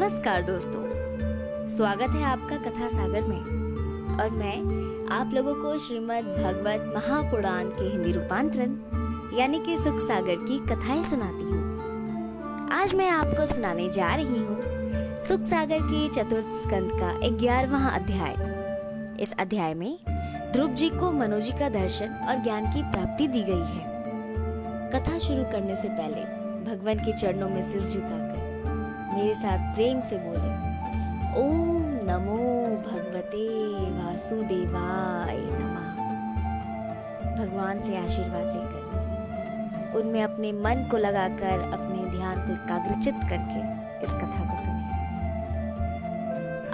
नमस्कार दोस्तों, स्वागत है आपका कथा सागर में। और मैं आप लोगों को श्रीमद् भगवत महापुराण के हिंदी रूपांतरण यानी कि सुख सागर की कथाएं सुनाती हूँ। आज मैं आपको सुनाने जा रही हूँ सुख सागर के चतुर्थ स्कंद का 11वां अध्याय। इस अध्याय में ध्रुव जी को मनु जी का दर्शन और ज्ञान की प्राप्ति दी गई है। कथा शुरू करने से पहले भगवान के चरणों में सिर झुकाकर मेरे साथ प्रेम से बोले, ओम नमो भगवते वासुदेवाय नमः। भगवान से आशीर्वाद लेकर उनमें अपने मन को लगाकर अपने ध्यान को एकाग्रचित करके इस कथा को सुनिए।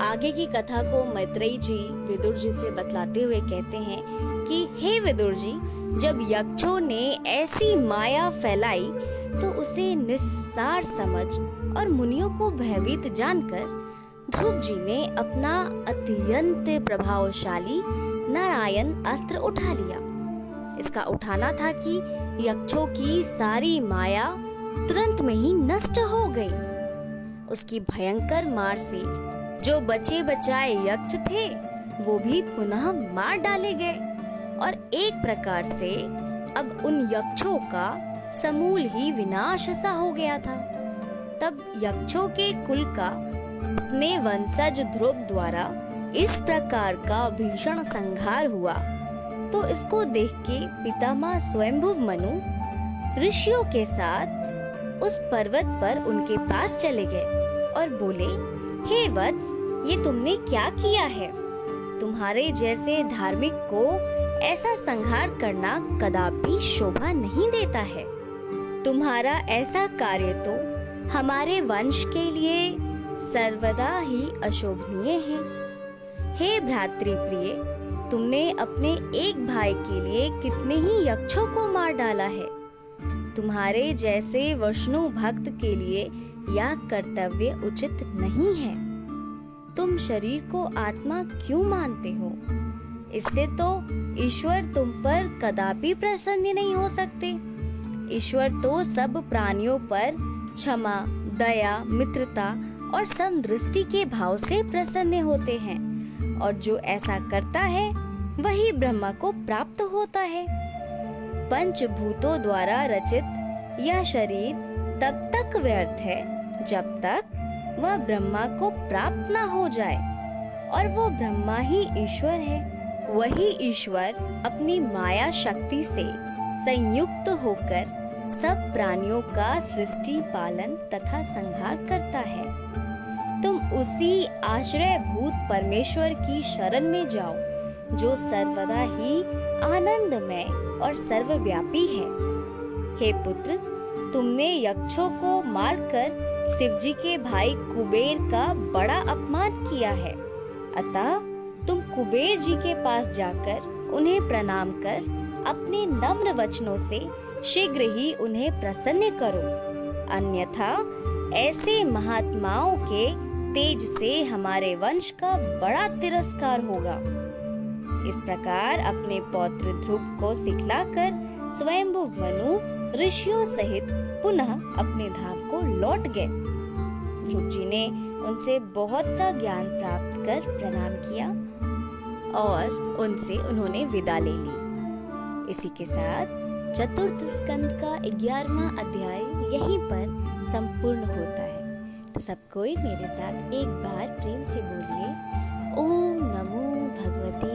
आगे की कथा को मैत्रेयी जी विदुर जी से बतलाते हुए कहते हैं कि हे विदुर जी, जब यक्षों ने ऐसी माया फैलाई तो उसे निस्सार समझ और मुनियों को भयभीत जानकर ध्रुव जी ने अपना अत्यंत प्रभावशाली नारायण अस्त्र उठा लिया। इसका उठाना था कि यक्षों की सारी माया तुरंत में ही नष्ट हो गई। उसकी भयंकर मार से जो बचे बचाए यक्ष थे वो भी पुनः मार डाले गए और एक प्रकार से अब उन यक्षों का समूल ही विनाश सा हो गया था। तब यक्षों के कुल का अपने वंशज ध्रुव द्वारा इस प्रकार का भीषण संहार हुआ तो इसको देख के पितामह स्वयंभुव मनु ऋषियों के साथ उस पर्वत पर उनके पास चले गए और बोले, हे वत्स, ये तुमने क्या किया है? तुम्हारे जैसे धार्मिक को ऐसा संहार करना कदापि शोभा नहीं देता है। तुम्हारा ऐसा कार्य तो हमारे वंश के लिए सर्वदा ही अशोभनीय है। हे भ्रातृप्रिय, तुमने अपने एक भाई के लिए कितने ही यक्षों को मार डाला है। तुम्हारे जैसे विष्णु भक्त के लिए यह कर्तव्य उचित नहीं है। तुम शरीर को आत्मा क्यों मानते हो? इससे तो ईश्वर तुम पर कदापि प्रसन्न नहीं हो सकते। ईश्वर तो सब प्राणियों पर क्षमा, दया, मित्रता और समदृष्टि के भाव से प्रसन्न होते हैं और जो ऐसा करता है वही ब्रह्मा को प्राप्त होता है। पंचभूतों द्वारा रचित यह शरीर तब तक व्यर्थ है जब तक वह ब्रह्मा को प्राप्त न हो जाए और वो ब्रह्मा ही ईश्वर है। वही ईश्वर अपनी माया शक्ति से संयुक्त होकर सब प्राणियों का सृष्टि, पालन तथा संहार करता है। तुम उसी आश्रयभूत परमेश्वर की शरण में जाओ जो सर्वदा ही आनंदमय और सर्वव्यापी है। हे पुत्र, तुमने यक्षों को मारकर शिवजी के भाई कुबेर का बड़ा अपमान किया है। अतः तुम कुबेर जी के पास जाकर उन्हें प्रणाम कर अपने नम्र वचनों से शीघ्र ही उन्हें प्रसन्न करो, अन्यथा ऐसे महात्माओं के तेज से हमारे वंश का बड़ा तिरस्कार होगा। इस प्रकार अपने पौत्र ध्रुव को सिखलाकर स्वयंभुव मनु ऋषियों सहित पुनः अपने धाम को लौट गए। ध्रुव जी ने उनसे बहुत सा ज्ञान प्राप्त कर प्रणाम किया और उनसे उन्होंने विदा ले ली। इसी के साथ चतुर्थ स्कंद का 11वां अध्याय यहीं पर संपूर्ण होता है। तो सब कोई मेरे साथ एक बार प्रेम से बोलिए, ओम नमो भगवते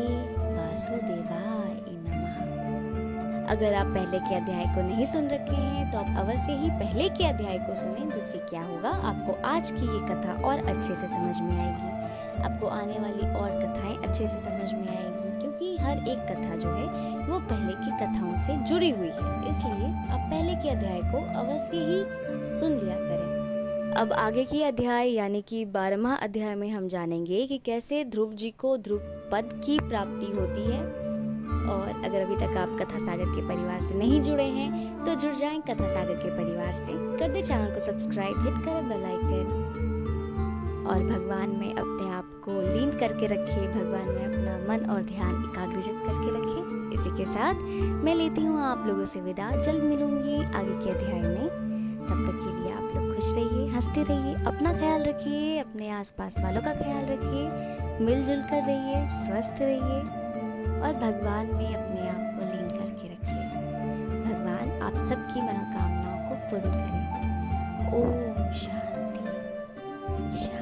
वासुदेवाय नमः। अगर आप पहले के अध्याय को नहीं सुन रखे हैं तो आप अवश्य ही पहले के अध्याय को सुनें, जिससे क्या होगा, आपको आज की ये कथा और अच्छे से समझ में आएगी। आपको आने वाली और कथाएं अच्छे से समझ में आएगी, क्योंकि हर एक कथा जो है वो पहले की कथाओं से जुड़ी हुई है। इसलिए आप पहले के अध्याय को अवश्य ही सुन लिया करें। अब आगे की अध्याय यानी कि 12वां अध्याय में हम जानेंगे कि कैसे ध्रुव जी को ध्रुव पद की प्राप्ति होती है। और अगर अभी तक आप कथा सागर के परिवार से नहीं जुड़े हैं तो जुड़ जाएं कथा सागर के परिवार से। कर दे चैनल को सब्सक्राइब, हिट करें बेल आइकन और भगवान में अपने आप को लीन करके रखें। भगवान में अपना मन और ध्यान एकाग्रचित करके रखें। इसी के साथ मैं लेती हूँ आप लोगों से विदा। जल्द मिलूंगी आगे के अध्याय में। तब तक के लिए आप लोग खुश रहिए, हंसते रहिए, अपना ख्याल रखिए, अपने आसपास वालों का ख्याल रखिए, मिलजुल कर रहिए, स्वस्थ रहिए और भगवान में अपने आप को लीन करके रखिए। भगवान आप सबकी मनोकामनाओं को पूर्ण करें। ओम शांति शांति।